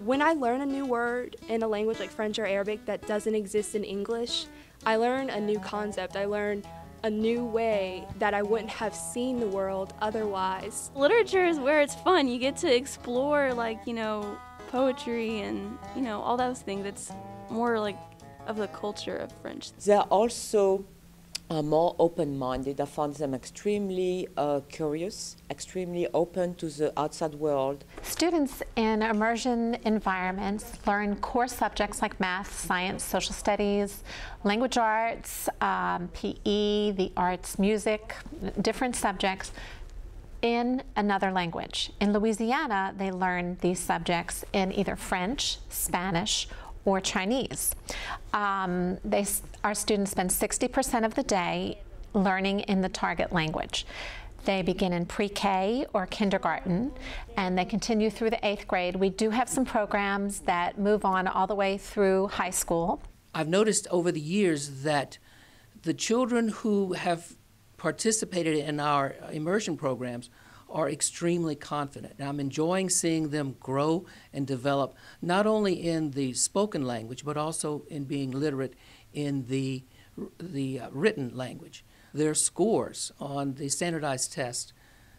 When I learn a new word in a language like French or Arabic that doesn't exist in English, I learn a new concept. I learn a new way that I wouldn't have seen the world otherwise. Literature is where it's fun. You get to explore, like, poetry and, all those things. It's more like of the culture of French. They're also more open-minded. I found them extremely curious, extremely open to the outside world. Students in immersion environments learn core subjects like math, science, social studies, language arts, PE, the arts, music, different subjects in another language. In Louisiana, they learn these subjects in either French, Spanish, or Chinese. Our students spend 60% of the day learning in the target language. They begin in pre-K or kindergarten, and they continue through the 8th grade. We do have some programs that move on all the way through high school. I've noticed over the years that the children who have participated in our immersion programs are extremely confident. And I'm enjoying seeing them grow and develop, not only in the spoken language, but also in being literate in the written language. Their scores on the standardized test,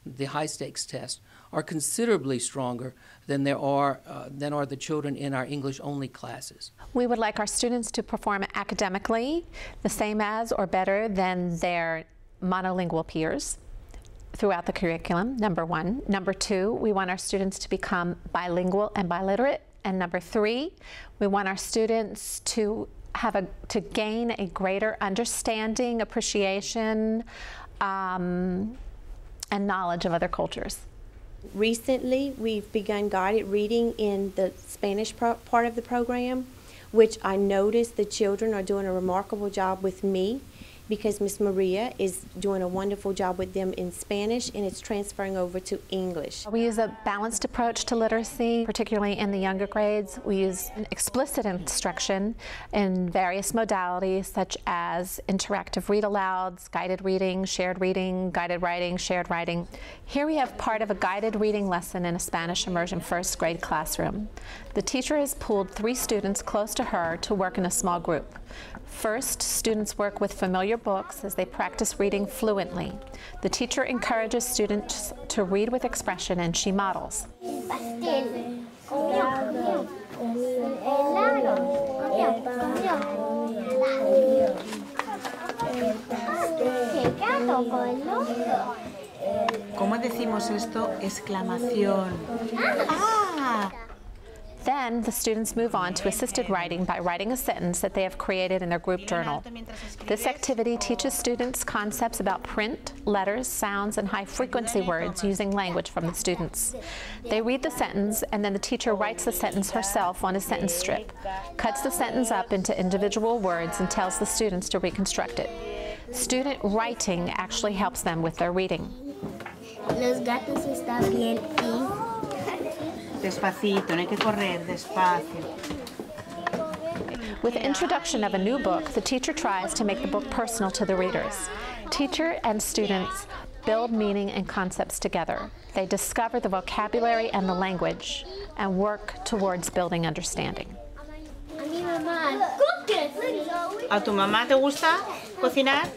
the high-stakes test, are considerably stronger than are the children in our English-only classes. We would like our students to perform academically the same as or better than their monolingual peers throughout the curriculum, number one. Number two, we want our students to become bilingual and biliterate. And number three, we want our students to gain a greater understanding, appreciation, and knowledge of other cultures. Recently, we've begun guided reading in the Spanish part of the program, which I noticed the children are doing a remarkable job with me, because Miss Maria is doing a wonderful job with them in Spanish, and it's transferring over to English. We use a balanced approach to literacy, particularly in the younger grades. We use explicit instruction in various modalities, such as interactive read-alouds, guided reading, guided writing, shared writing. Here we have part of a guided reading lesson in a Spanish immersion 1st grade classroom. The teacher has pulled 3 students close to her to work in a small group. First, students work with familiar books as they practice reading fluently. The teacher encourages students to read with expression, and she models. ¿Cómo decimos esto? Exclamación. ¡Ah! Then the students move on to assisted writing by writing a sentence that they have created in their group journal. This activity teaches students concepts about print, letters, sounds, and high-frequency words using language from the students. They read the sentence, and then the teacher writes the sentence herself on a sentence strip, cuts the sentence up into individual words, and tells the students to reconstruct it. Student writing actually helps them with their reading. Los gatos están bien y... Despacito, no hay que correr, despacio. With the introduction of a new book, the teacher tries to make the book personal to the readers. Teacher and students build meaning and concepts together. They discover the vocabulary and the language and work towards building understanding. ¿A tu mamá te gusta cocinar?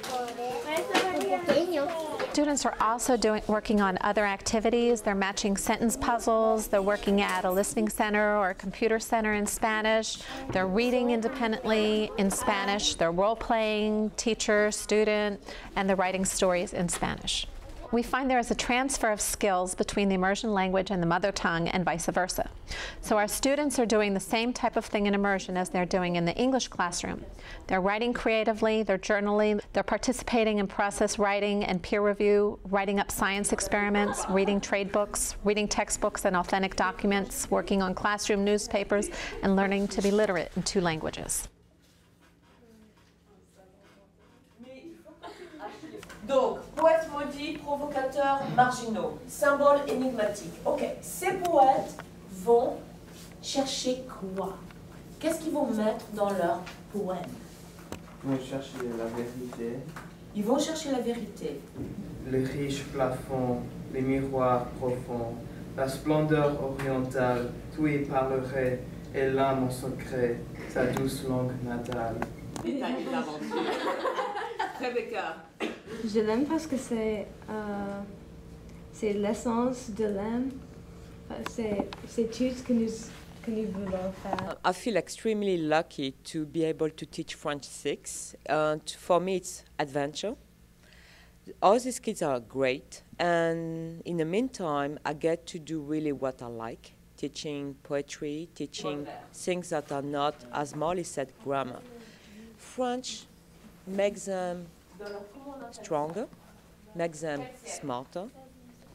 Students are also working on other activities. They're matching sentence puzzles. They're working at a listening center or a computer center in Spanish. They're reading independently in Spanish. They're role-playing, teacher, student, and they're writing stories in Spanish. We find there is a transfer of skills between the immersion language and the mother tongue and vice versa. So our students are doing the same type of thing in immersion as they're doing in the English classroom. They're writing creatively, they're journaling, they're participating in process writing and peer review, writing up science experiments, reading trade books, reading textbooks and authentic documents, working on classroom newspapers, and learning to be literate in 2 languages. Donc, poètes maudits, provocateurs, marginaux, symboles énigmatiques. Ok, ces poètes vont chercher quoi? Qu'est-ce qu'ils vont mettre dans leur poème? Ils vont chercher la vérité. Ils vont chercher la vérité. Les riches plafonds, les miroirs profonds, la splendeur orientale, tout y parlerait, et l'âme en secret, sa douce langue natale. Rebecca. Je l'aime parce que c'est l'essence de l'âme. C'est tout ce que nous voulons faire. I feel extremely lucky to be able to teach French 6. For me, it's adventure. All these kids are great, and in the meantime, I get to do really what I like, teaching poetry, teaching things that are not, as Molly said, grammar. French makes them stronger, makes them smarter.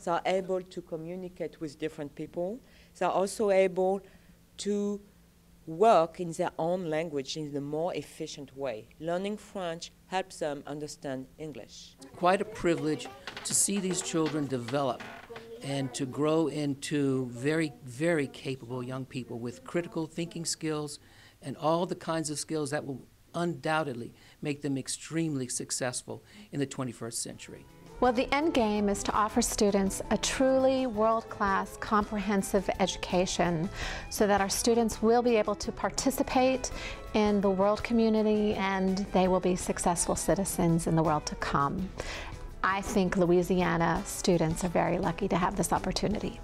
They are able to communicate with different people. They are also able to work in their own language in a more efficient way. Learning French helps them understand English. Quite a privilege to see these children develop and to grow into very, very capable young people with critical thinking skills and all the kinds of skills that will undoubtedly make them extremely successful in the 21st century. Well, the end game is to offer students a truly world-class, comprehensive education so that our students will be able to participate in the world community and they will be successful citizens in the world to come. I think Louisiana students are very lucky to have this opportunity.